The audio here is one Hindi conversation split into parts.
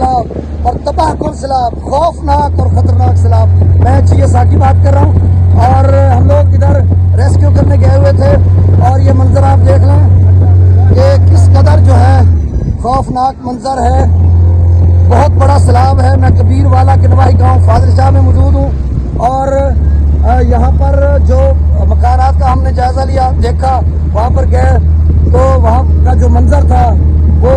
सैलाब और तबाहकुन सैलाब, खौफनाक और खतरनाक सैलाब। मैं GSA की बात कर रहा हूँ और हम लोग इधर रेस्क्यू करने गए हुए थे और ये मंजर आप देख लें कि किस कदर जो है खौफनाक मंजर है। बहुत बड़ा सैलाब है। मैं कबीर वाला किनवाही गांव फाजिल शाह में मौजूद हूँ और यहाँ पर जो मकानात का हमने जायजा लिया, देखा, वहाँ पर गए तो वहाँ का जो मंजर था वो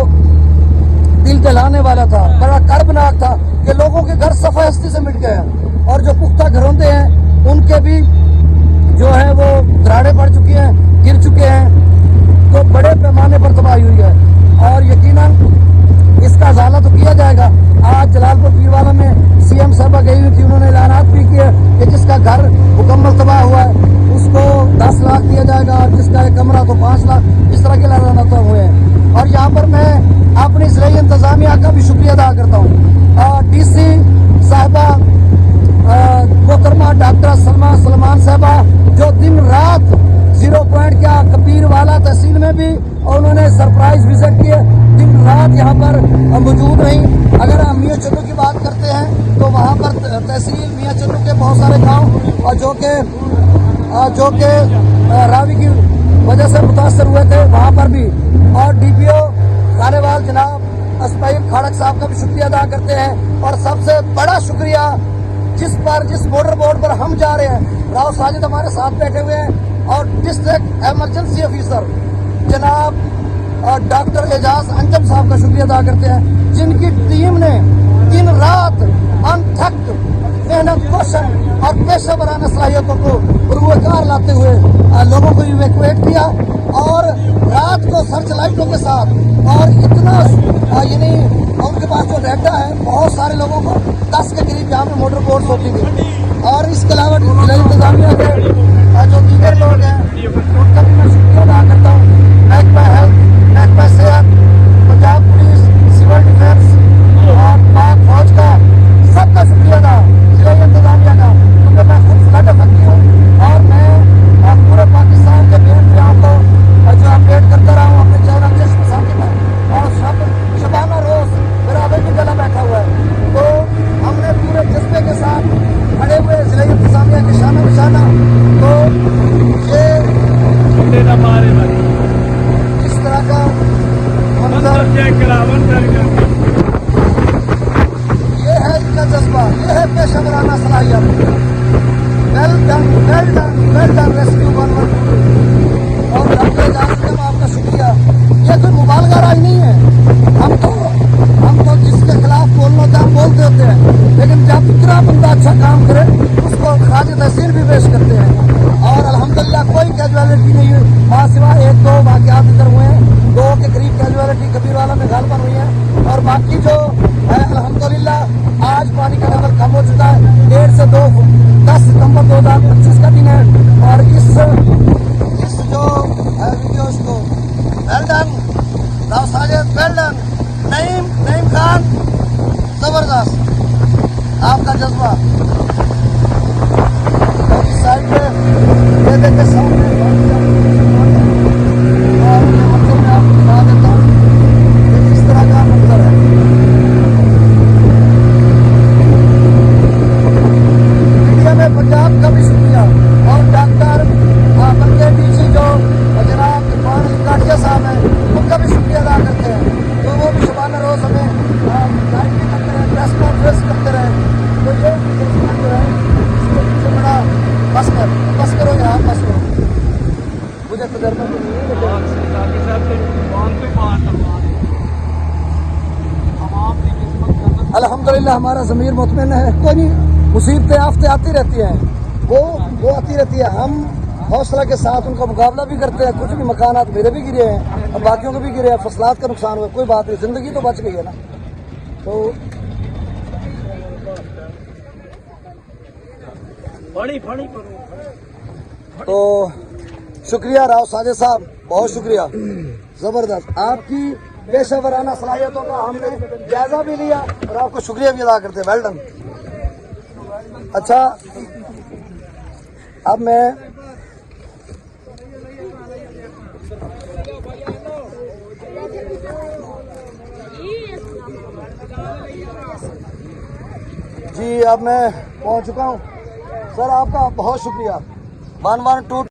दिल दहलाने वाला था, बड़ा कर्बनाक था कि लोगों के घर सफाई हस्ती से मिट गए हैं और जो पुख्ता घरौंदे हैं उनके भी जो है वो दरारें पड़ चुकी हैं, गिर चुके हैं। तो बड़े पैमाने पर तबाही हुई है और यकीनन इसका इजाला तो किया जाएगा। आज जलालपुर पीरवाला में CM साहबा गई हुई थी, उन्होंने ऐलानात भी किए कि जिसका घर मुकम्मल तबाह हुआ है उसको 10 लाख दिया जाएगा और जिसका एक कमरा तो 5 लाख, इस तरह के ऐलानात हुए हैं। और यहाँ पर मैं अपनी ज़िला इंतजामिया का भी शुक्रिया अदा करता हूँ। DC साहिबा मोहतरमा डॉक्टर सलमा सलमान साहबा जो दिन रात 0 पॉइंट क्या कबीर वाला तहसील में भी उन्होंने सरप्राइज विजिट किए, दिन रात यहाँ पर मौजूद रही। अगर हम मियाँ चन्नू की बात करते हैं तो वहाँ पर तहसील मियाँ चन्नू के बहुत सारे गाँव और जो के रावी की वजह से मुतासर हुए थे वहाँ पर भी, और DPO खानेवाल जनाब अस्माइल खाड़क साहब का भी शुक्रिया अदा करते हैं। और सबसे बड़ा शुक्रिया जिस मोटर बोर्ड पर हम जा रहे हैं, राव साजिद हमारे साथ बैठे हुए हैं और डिस्ट्रिक्ट इमरजेंसी ऑफिसर जनाब डॉक्टर एजाज अंजम साहब का शुक्रिया अदा करते हैं, जिनकी टीम ने दिन रात अनथक मेहनत, कौशल और पेशा वराना सलाहियतों को उर्वकार लाते हुए लोगों को इवैक्यूएट किया और रात को सर्च लाइटों के साथ, और इतना यानी उनके पास जो डाटा है बहुत सारे लोगों को 10 के करीब यहाँ पे मोटर बोट्स होती थी। और इसके अलावा जिला इंतजामिया के जो दीगर लोग हैं उनका भी मैं शुक्रिया अदा करता हूँ। महकमा हेल्थ, महकमा सेहत, पंजाब पुलिस, सिविल डिफेंस और पाक फौज का सबका शुक्रिया अदा, जिला इंतजामिया का, क्योंकि मैं खुद फ्लड अफेक्ट हूँ और मैं पूरे पाकिस्तान के मेरे प्रियाओं को जो अपडेट करता रहा हूँ अपने चैनल के साथ में, और सब शबाना रोज मेरा अभी भी गला बैठा हुआ है। तो हमने पूरे जज्बे के साथ खड़े हुए जिला इंतजामिया के शाना बशाना। तो ये इस तरह का मंजर, ये है इनका जज्बा, ये है पेशा वराना सलाहियत। वेल डन रेस्क्यू 112 और डॉक्टर जासिम आपका शुक्रिया। ये कोई मुबालगा राज नहीं है, हम तो जिसके खिलाफ बोलना होता है हम बोलते होते हैं, लेकिन जब दूसरा बंदा अच्छा काम करे उसको खाज तहसील भी पेश करते हैं। और अल्हम्दुलिल्लाह कोई कैजुअलिटी नहीं हुई, वहाँ सिवा 1-2 वाक़यात इधर हुए हैं, 2 के करीब कैजुअलिटी कबीरवाला में गालबन हुई है। और बाकी जो है अल्हम्दुलिल्लाह आज पानी का लेवल कम हो चुका है। 1.5 से 10 सितंबर 2025 का दिन है और इस जो वीडियोस को well done Rao Sajid, well done Naeem Khan, जबरदस्त आपका जज्बा। इस साइड पे ये देखे सामने और ये मंजर मैं आपको दिखा देता हूँ, इस तरह का मंजर है। मीडिया में पंजाब का भी शुक्रिया और डॉक्टर बल्कि DC जो जनाब इरफान काटिया साहब हैं उनका भी शुक्रिया अदा करते हैं। तो वो भी शबाना रोज हमें गाइड भी करते रहे, प्रेस कॉन्फ्रेंस करते रहे। तो ये जो है इसके पीछे बड़ा बस करो यहाँ, बस करो, मुझे तजर्बा तो नहीं है लेकिन अल्हम्दुलिल्लाह हमारा ज़मीर मुतमईन है। कोई नहीं, मुसीबतें आफतें आती रहती हैं, वो आती रहती है, हम हौसला के साथ उनका मुकाबला भी करते हैं। कुछ भी मकानात मेरे भी गिरे हैं और बाकियों के भी गिरे हैं, फसलात का नुकसान हुआ, कोई बात नहीं, ज़िंदगी तो बच गई है ना। तो शुक्रिया राव साजिद साहब, बहुत शुक्रिया, ज़बरदस्त। आपकी पेशा वराना सलाहियतों का हमने जायजा भी लिया और आपको शुक्रिया भी अदा करते हैं। Well done. अच्छा, अब मैं जी अब मैं पहुंच चुका हूं। सर आपका बहुत शुक्रिया। 112